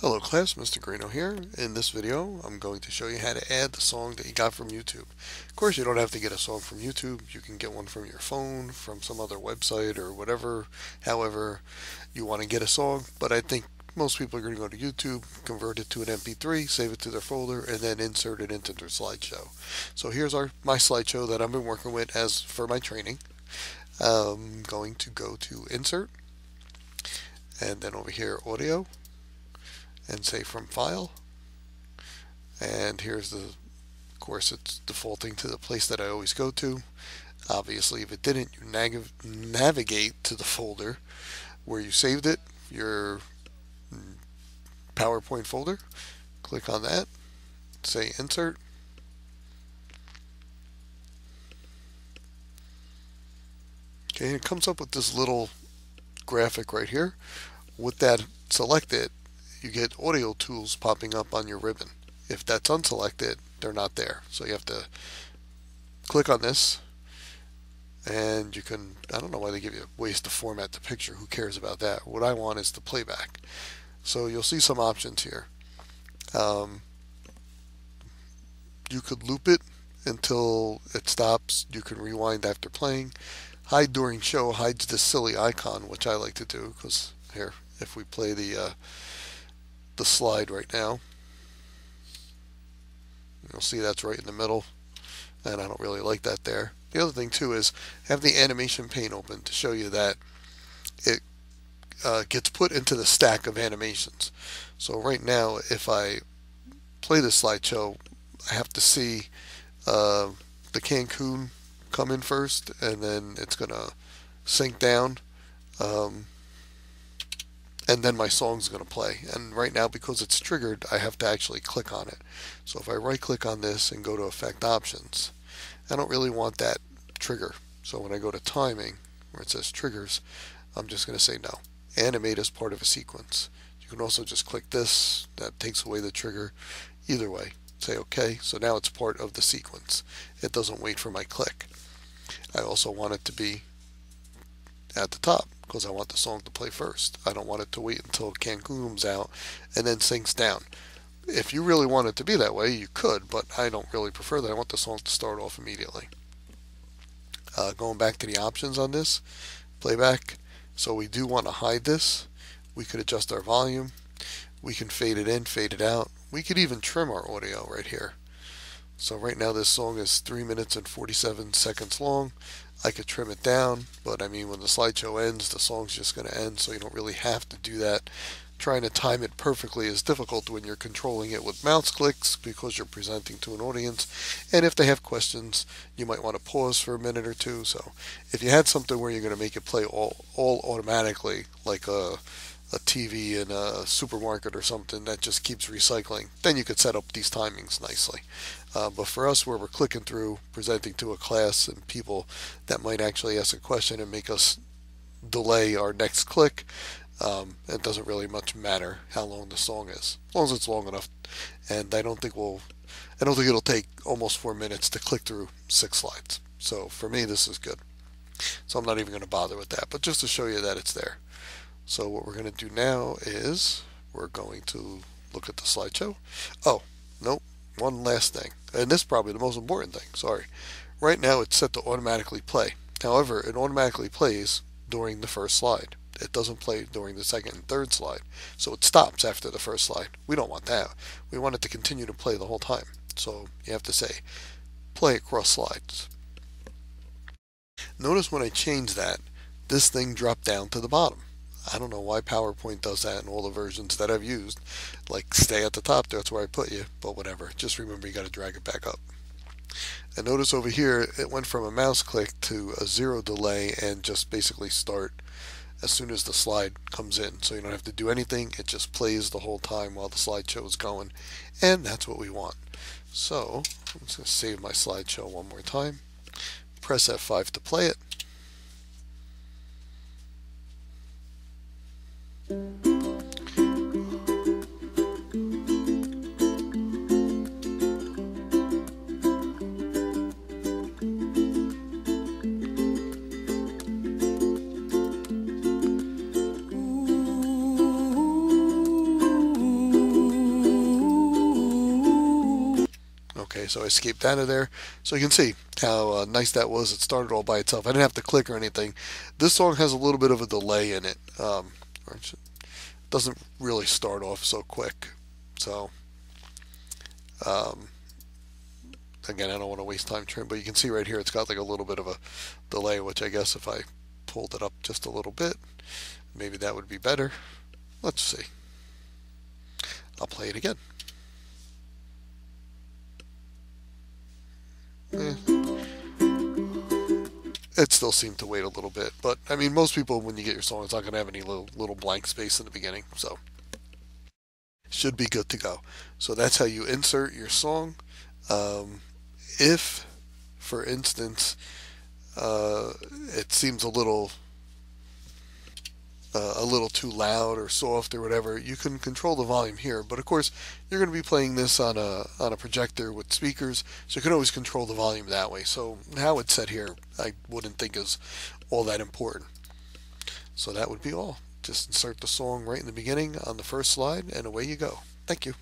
Hello class, Mr. Greeno here. In this video, I'm going to show you how to add the song that you got from YouTube. Of course, you don't have to get a song from YouTube. You can get one from your phone, from some other website, or whatever, however you want to get a song. But I think most people are going to go to YouTube, convert it to an MP3, save it to their folder, and then insert it into their slideshow. So here's my slideshow that I've been working with as for my training. I'm going to go to Insert, and then over here, Audio, and say from file, and here's of course it's defaulting to the place that I always go to. Obviously, if it didn't, you navigate to the folder where you saved it, your PowerPoint folder. Click on that, say insert, okay, and it comes up with this little graphic right here. With that selected, you get audio tools popping up on your ribbon. If that's unselected, they're not there. So you have to click on this, and you can, I don't know why they give you ways to format the picture. Who cares about that? What I want is the playback. So you'll see some options here. You could loop it until it stops. You can rewind after playing. Hide during show hides this silly icon, which I like to do, because here, if we play the slide right now, you'll see that's right in the middle, and I don't really like that there. The other thing too is have the animation pane open to show you that it gets put into the stack of animations. So right now, if I play the slideshow, I have to see the Cancun come in first, and then it's gonna sync down, and then my song's going to play. And right now, because it's triggered, I have to actually click on it. So if I right click on this and go to Effect Options, I don't really want that trigger. So when I go to Timing, where it says Triggers, I'm just going to say no. Animate as part of a sequence. You can also just click this. That takes away the trigger. Either way, say OK. So now it's part of the sequence. It doesn't wait for my click. I also want it to be at the top, because I want the song to play first. I don't want it to wait until Cancun's out and then syncs down. If you really want it to be that way, you could, but I don't really prefer that. I want the song to start off immediately. Going back to the options on this, playback. So we do want to hide this. We could adjust our volume. We can fade it in, fade it out. We could even trim our audio right here. So right now this song is 3 minutes and 47 seconds long. I could trim it down, but I mean, when the slideshow ends, the song's just going to end, so you don't really have to do that. Trying to time it perfectly is difficult when you're controlling it with mouse clicks, because you're presenting to an audience, and if they have questions, you might want to pause for a minute or two. So if you had something where you're going to make it play all automatically, like a TV in a supermarket or something that just keeps recycling, then you could set up these timings nicely. But for us, where we're clicking through, presenting to a class and people that might actually ask a question and make us delay our next click, it doesn't really much matter how long the song is, as long as it's long enough. And I don't think it'll take almost 4 minutes to click through 6 slides. So for me, this is good. So I'm not even going to bother with that, but just to show you that it's there. So what we're going to do now is we're going to look at the slideshow. Oh, nope. One last thing, and this is probably the most important thing, sorry. Right now it's set to automatically play. However, it automatically plays during the first slide. It doesn't play during the second and third slide. So it stops after the first slide. We don't want that. We want it to continue to play the whole time. So you have to say, play across slides. Notice when I change that, this thing dropped down to the bottom. I don't know why PowerPoint does that in all the versions that I've used. Like, stay at the top, that's where I put you, but whatever. Just remember you got to drag it back up. And notice over here, it went from a mouse click to a 0 delay and just basically start as soon as the slide comes in. So you don't have to do anything, it just plays the whole time while the slideshow is going. And that's what we want. So, I'm just going to save my slideshow one more time. Press F5 to play it. so I escaped out of there. So you can see how nice that was. It started all by itself. I didn't have to click or anything. This song has a little bit of a delay in it. Or it doesn't really start off so quick. So, um, again, I don't want to waste time trying, but you can see right here it's got like a little bit of a delay, which I guess if I pulled it up just a little bit, maybe that would be better. Let's see. I'll play it again. It still seemed to wait a little bit, but I mean, most people, when you get your song, it's not going to have any little blank space in the beginning, so should be good to go. So that's how you insert your song. If, for instance, it seems a little too loud or soft or whatever, you can control the volume here. But of course, you're going to be playing this on a projector with speakers, so you can always control the volume that way. So how it's set here, I wouldn't think is all that important. So that would be all. Just insert the song right in the beginning on the first slide, and away you go. Thank you.